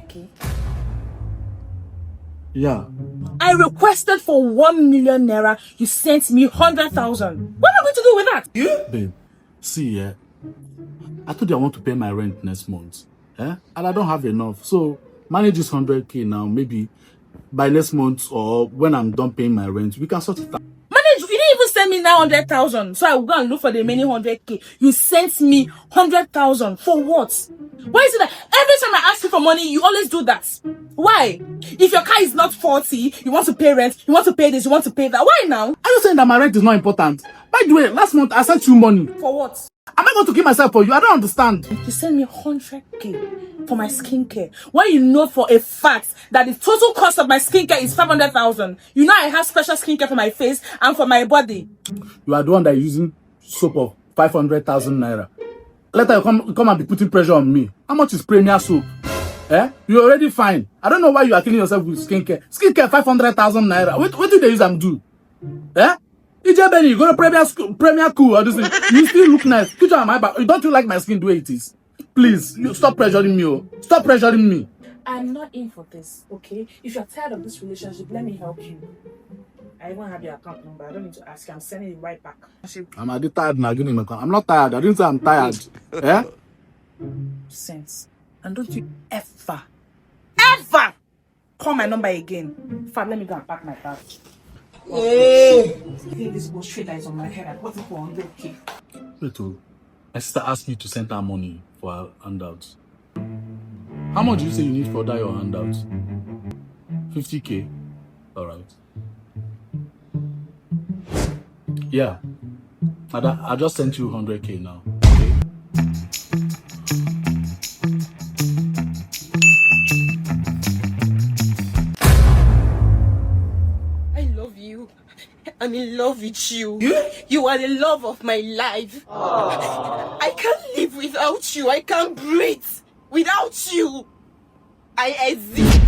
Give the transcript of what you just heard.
100K? Yeah. I requested for 1 million naira. You sent me 100,000. What am I going to do with that? Babe, see, yeah. I told you I want to pay my rent next month. And I don't have enough. So manage this 100K now. Maybe by next month or when I'm done paying my rent, we can sort it out. Manage, you didn't even send me 900,000. So I will go and look for the remaining 100K. You sent me 100,000. For what? Why is it that every time I ask you for money, you always do that? Why? If your car is not 40, you want to pay rent, you want to pay this, you want to pay that. Why now? Are you saying that my rent is not important? By the way, last month I sent you money. For what? Am I going to kill myself for you? I don't understand. You send me 100K for my skincare. When you know for a fact that the total cost of my skincare is 500,000. You know I have special skincare for my face and for my body. You are the one that is using soap of 500,000 naira. Later you come and be putting pressure on me. How much is premier soap? You're already fine. I don't know why you are killing yourself with skincare. Skincare 500,000 naira. What do they use them do? EJ Benny, you go to Premier Cool or this thing. You still look nice. Put on my back. Don't you like my skin the way it is? Please, you stop pressuring me. Oh. Stop pressuring me. I'm not in for this, okay? If you're tired of this relationship, let me help you. I even have your account number. I don't need to ask you. I'm sending it right back. I'm already tired now. I'm not tired. I didn't say I'm tired. Sense. And don't you ever call my number again. In fact, let me go and pack my bag. I think this goes straight eyes on my head. I bought it for 100K. Wait, my sister asked me to send her money for her handouts. How much do you say you need for that your handouts? 50K? Alright. Yeah. I just sent you 100K now. Okay? I'm in love with you. You are the love of my life. I can't live without you. I can't breathe without you. I exist.